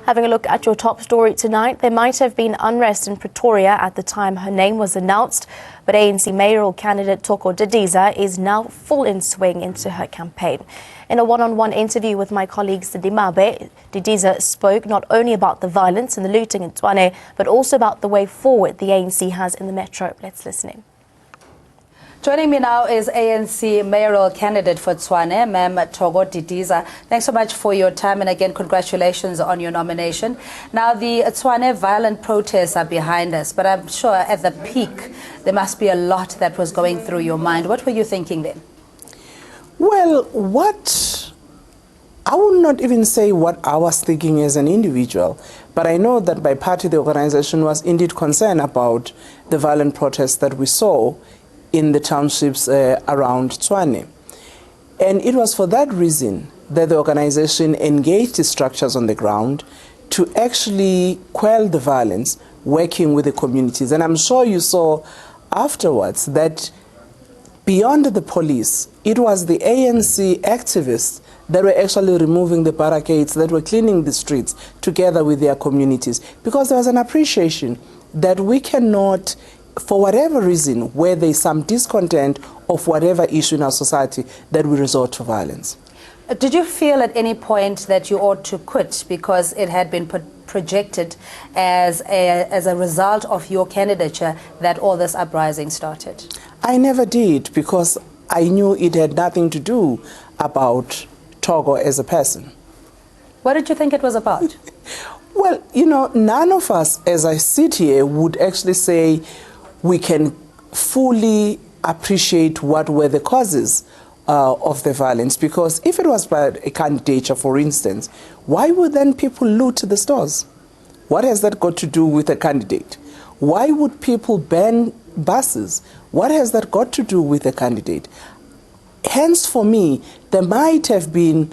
Having a look at your top story tonight, there might have been unrest in Pretoria at the time her name was announced, but ANC mayoral candidate Didiza is now full in swing into her campaign. In a one-on-one interview with my colleagues Didiza spoke not only about the violence and the looting in Tshwane, but also about the way forward the ANC has in the metro. Let's listen in. Joining me now is ANC mayoral candidate for Tshwane, Ma'am Didiza. Thanks so much for your time, and again, congratulations on your nomination. Now, the Tshwane violent protests are behind us, but I'm sure at the peak, there must be a lot that was going through your mind. What were you thinking then? Well, I would not even say what I was thinking as an individual, but I know that by party, the organization was indeed concerned about the violent protests that we saw in the townships around Tshwane. And it was for that reason that the organization engaged the structures on the ground to actually quell the violence, working with the communities. And I'm sure you saw afterwards that beyond the police, it was the ANC activists that were actually removing the barricades, that were cleaning the streets together with their communities, because there was an appreciation that we cannot, for whatever reason, where there is some discontent of whatever issue in our society, that we resort to violence. Did you feel at any point that you ought to quit because it had been projected as a result of your candidature that all this uprising started? I never did, because I knew it had nothing to do about Togo as a person. What did you think it was about? Well, you know, none of us, as I sit here, would actually say we can fully appreciate what were the causes of the violence, because if it was by a candidature, for instance, why would then people loot the stores? What has that got to do with a candidate? Why would people ban buses? What has that got to do with a candidate? Hence, for me, there might have been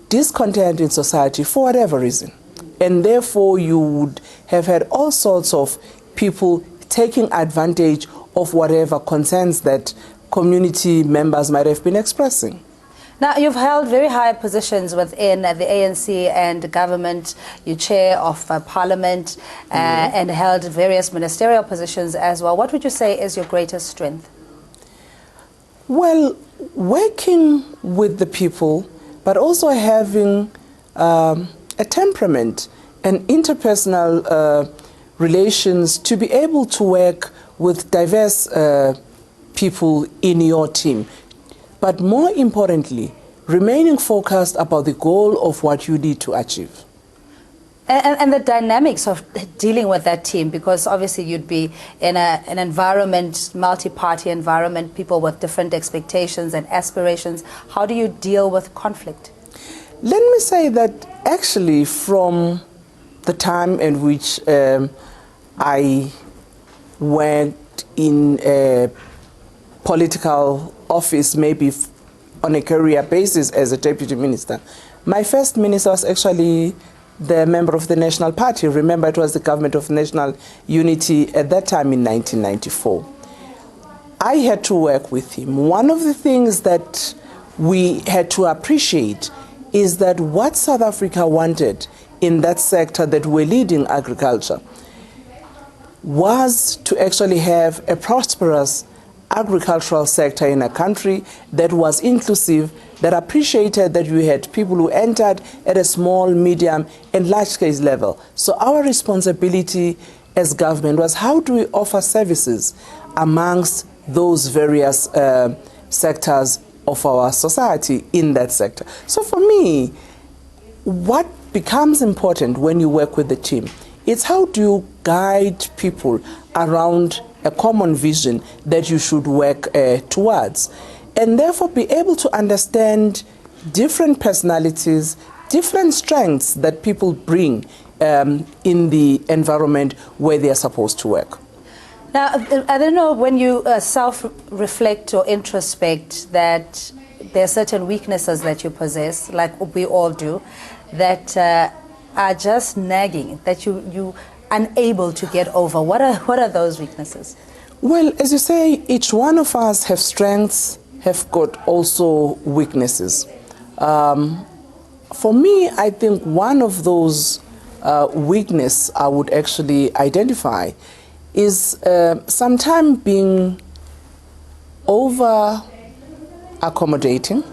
discontent in society for whatever reason, and therefore you would have had all sorts of people taking advantage of whatever concerns that community members might have been expressing. Now, you've held very high positions within the ANC and government. You're chair of parliament and held various ministerial positions as well. What would you say is your greatest strength? Well, working with the people, but also having a temperament and interpersonal relations to be able to work with diverse people in your team. But more importantly, remaining focused about the goal of what you need to achieve. And the dynamics of dealing with that team, because obviously you'd be in an environment, multi-party environment, people with different expectations and aspirations. How do you deal with conflict? Let me say that actually from the time in which I went in a political office, maybe on a career basis as a deputy minister, my first minister was actually the member of the National Party. Remember, it was the government of national unity at that time in 1994. I had to work with him. One of the things that we had to appreciate is that what South Africa wanted in that sector that we're leading, agriculture, was to actually have a prosperous agricultural sector in a country that was inclusive, that appreciated that we had people who entered at a small, medium, and large scale level. So our responsibility as government was, how do we offer services amongst those various sectors of our society in that sector? So for me, what becomes important when you work with the team, it's how do you guide people around a common vision that you should work towards, and therefore be able to understand different personalities, different strengths that people bring in the environment where they are supposed to work. Now, I don't know, when you self-reflect or introspect, that there are certain weaknesses that you possess, like we all do, that are just nagging, that you unable to get over. What are those weaknesses? Well, as you say, each one of us have strengths, have got also weaknesses. For me, I think one of those weakness I would actually identify is sometimes being over accommodating,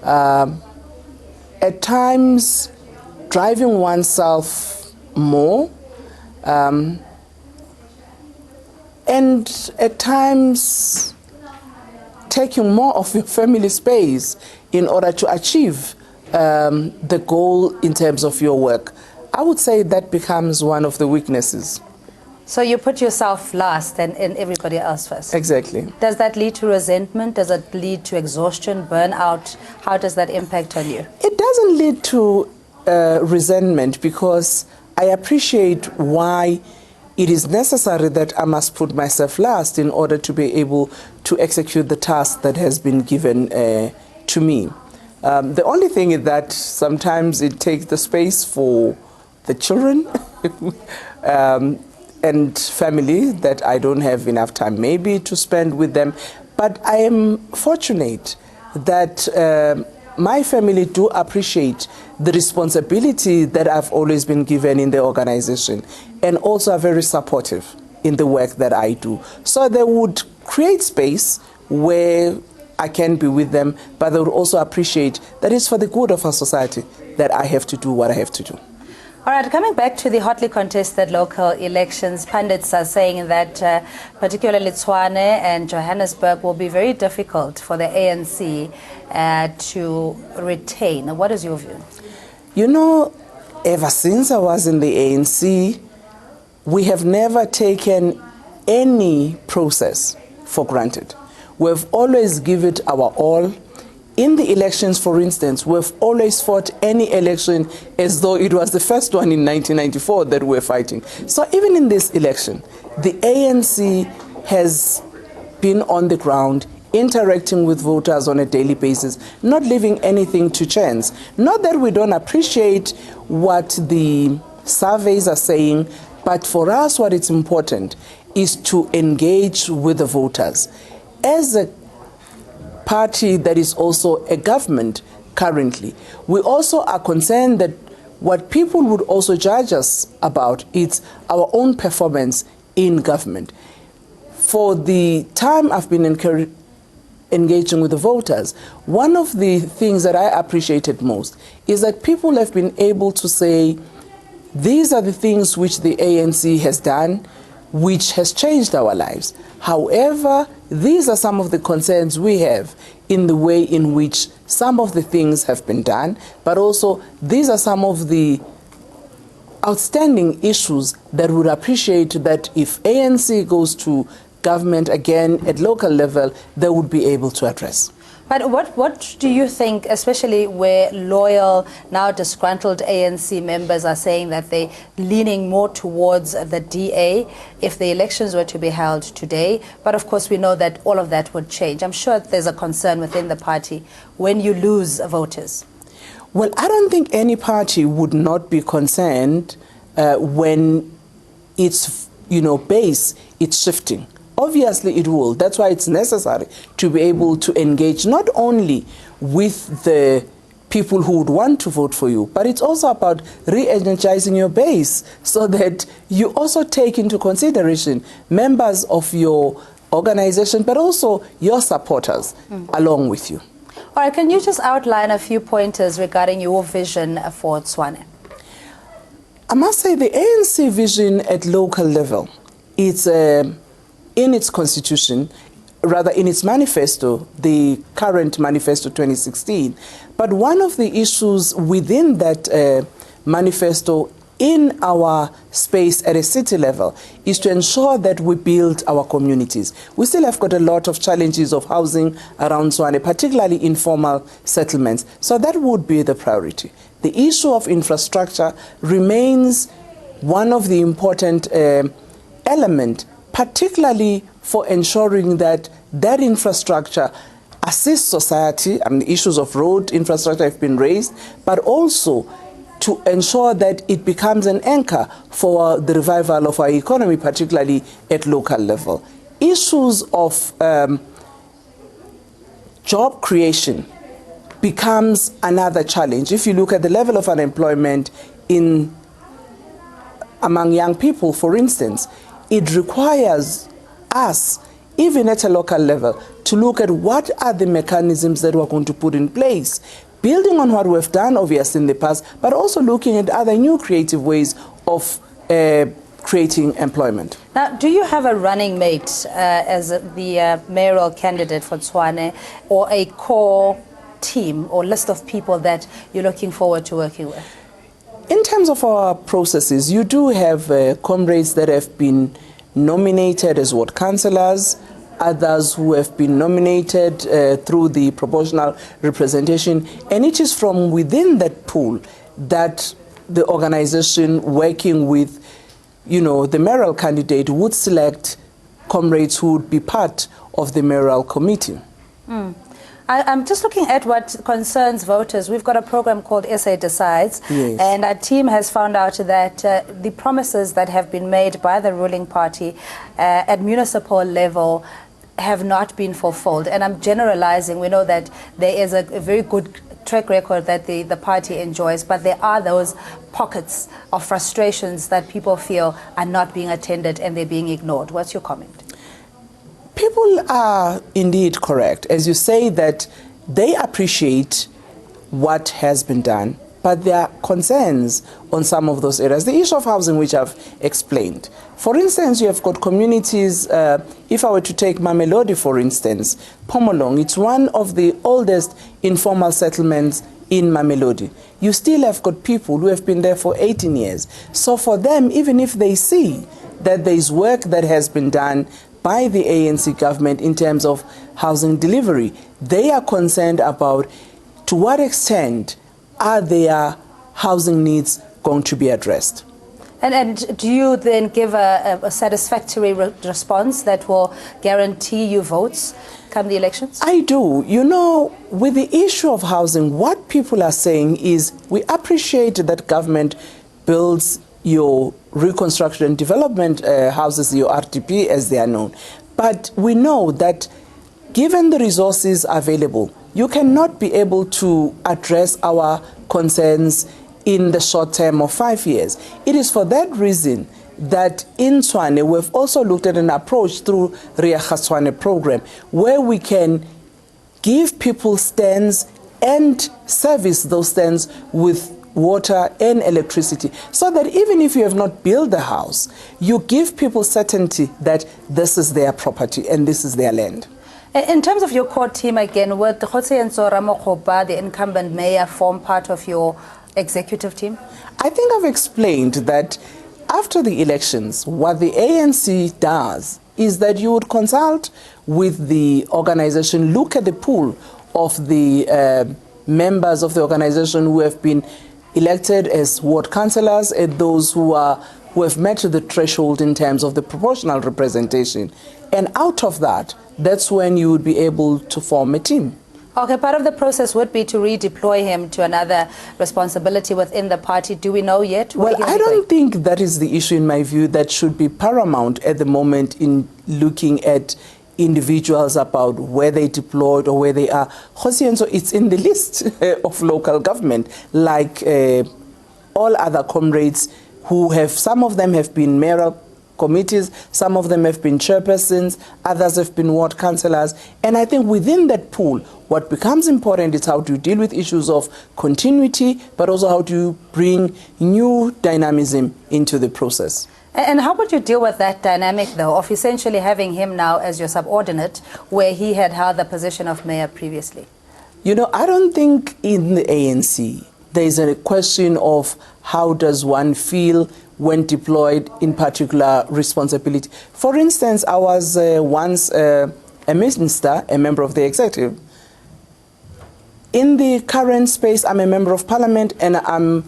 at times driving oneself more, and at times taking more of your family space in order to achieve the goal in terms of your work. I would say that becomes one of the weaknesses. So you put yourself last and everybody else first. Exactly. Does that lead to resentment? Does it lead to exhaustion, burnout? How does that impact on you? It doesn't lead to resentment, because I appreciate why it is necessary that I must put myself last in order to be able to execute the task that has been given to me. The only thing is that sometimes it takes the space for the children and family that I don't have enough time maybe to spend with them. But I am fortunate that my family do appreciate the responsibility that I've always been given in the organization, and also are very supportive in the work that I do. So they would create space where I can be with them, but they would also appreciate that it's for the good of our society that I have to do what I have to do. All right, coming back to the hotly contested local elections, pundits are saying that particularly Tshwane and Johannesburg will be very difficult for the ANC to retain. What is your view? You know, ever since I was in the ANC, we have never taken any process for granted. We've always given it our all. In the elections, for instance, we've always fought any election as though it was the first one in 1994 that we're fighting. So even in this election, the ANC has been on the ground, interacting with voters on a daily basis, not leaving anything to chance. Not that we don't appreciate what the surveys are saying, but for us what is important is to engage with the voters. As a party that is also a government currently, we also are concerned that what people would also judge us about is our own performance in government. For the time I've been engaging with the voters, one of the things that I appreciated most is that people have been able to say, these are the things which the ANC has done, which has changed our lives. However, these are some of the concerns we have in the way in which some of the things have been done, but also these are some of the outstanding issues that would appreciate that if ANC goes to government again at local level, they would be able to address. But what do you think, especially where loyal, now disgruntled ANC members are saying that they're leaning more towards the DA if the elections were to be held today? But of course, we know that all of that would change. I'm sure there's a concern within the party when you lose voters. Well, I don't think any party would not be concerned when its base is shifting. Obviously it will. That's why it's necessary to be able to engage not only with the people who would want to vote for you, but it's also about re-energizing your base so that you also take into consideration members of your organization, but also your supporters along with you. All right, can you just outline a few pointers regarding your vision for Tshwane? I must say the ANC vision at local level, it's in its constitution, rather in its manifesto, the current manifesto 2016. But one of the issues within that manifesto in our space at a city level is to ensure that we build our communities. We still have got a lot of challenges of housing around Tshwane, particularly informal settlements. So that would be the priority. The issue of infrastructure remains one of the important elements, particularly for ensuring that that infrastructure assists society. I mean, the issues of road infrastructure have been raised, but also to ensure that it becomes an anchor for the revival of our economy, particularly at local level. Issues of job creation becomes another challenge. If you look at the level of unemployment in among young people, for instance, it requires us, even at a local level, to look at what are the mechanisms that we're going to put in place, building on what we've done, obviously, in the past, but also looking at other new creative ways of creating employment. Now, do you have a running mate as the mayoral candidate for Tshwane, or a core team or list of people that you're looking forward to working with? In terms of our processes, you do have comrades that have been nominated as ward councillors, others who have been nominated through the proportional representation, and it is from within that pool that the organization working with, the mayoral candidate would select comrades who would be part of the mayoral committee. I'm just looking at what concerns voters. We've got a program called SA Decides, yes. And our team has found out that the promises that have been made by the ruling party at municipal level have not been fulfilled. And I'm generalizing. We know that there is a very good track record that the party enjoys, but there are those pockets of frustrations that people feel are not being attended and they're being ignored. What's your comment? People are indeed correct, as you say, that they appreciate what has been done, but there are concerns on some of those areas. The issue of housing, which I've explained. For instance, you have got communities, if I were to take Mamelodi, for instance, Pomolong, it's one of the oldest informal settlements in Mamelodi. You still have got people who have been there for 18 years. So for them, even if they see that there is work that has been done by the ANC government in terms of housing delivery, they are concerned about to what extent are their housing needs going to be addressed. And do you then give a satisfactory response that will guarantee you votes come the elections? I do. With the issue of housing, what people are saying is we appreciate that government builds your reconstruction and development houses, your RTP as they are known. But we know that given the resources available, you cannot be able to address our concerns in the short term of 5 years. It is for that reason that in Tshwane, we've also looked at an approach through Ria Tshwane program, where we can give people stands and service those stands with water and electricity, so that even if you have not built the house, you give people certainty that this is their property and this is their land. In terms of your core team again, would Gauteng Ramokgopa, the incumbent mayor, form part of your executive team? I think I've explained that after the elections, what the ANC does is that you would consult with the organization, look at the pool of the members of the organization who have been elected as ward councillors, and those who have met the threshold in terms of the proportional representation. And out of that, that's when you would be able to form a team. Okay, part of the process would be to redeploy him to another responsibility within the party. Do we know yet? Well, I don't think that is the issue, in my view, that should be paramount at the moment in looking at individuals about where they deployed or where they are. It's in the list of local government, like all other comrades who have, some of them have been mayoral committees, some of them have been chairpersons, others have been ward councillors. And I think within that pool, what becomes important is how to deal with issues of continuity, but also how to bring new dynamism into the process. And how would you deal with that dynamic, though, of essentially having him now as your subordinate, where he had held the position of mayor previously? I don't think in the ANC there's a question of how does one feel when deployed in particular responsibility. For instance, I was once a minister, a member of the executive. In the current space, I'm a member of parliament and I'm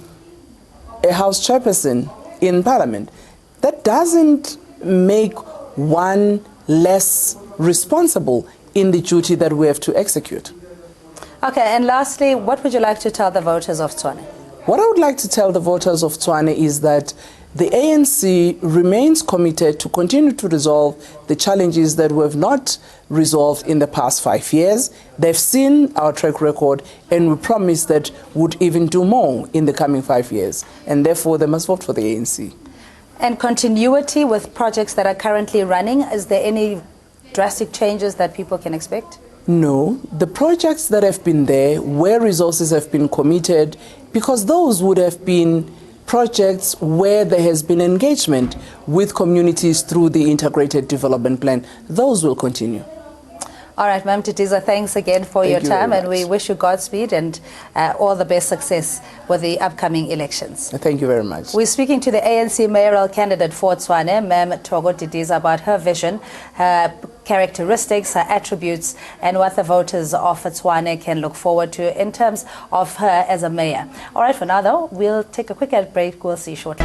a house chairperson in parliament. That doesn't make one less responsible in the duty that we have to execute. Okay, and lastly, what would you like to tell the voters of Tshwane? What I would like to tell the voters of Tshwane is that the ANC remains committed to continue to resolve the challenges that we have not resolved in the past 5 years. They've seen our track record, and we promise that we'd even do more in the coming 5 years. And therefore, they must vote for the ANC. And continuity with projects that are currently running, is there any drastic changes that people can expect? No, the projects that have been there, where resources have been committed, because those would have been projects where there has been engagement with communities through the integrated development plan, those will continue. All right, Ma'am Didiza, thanks again for your time, and we wish you Godspeed and all the best success with the upcoming elections. Thank you very much. We're speaking to the ANC mayoral candidate for Tshwane, Ma'am Togo Didiza, about her vision, her characteristics, her attributes, and what the voters of Tshwane can look forward to in terms of her as a mayor. All right, for now, though, we'll take a quick break. We'll see you shortly.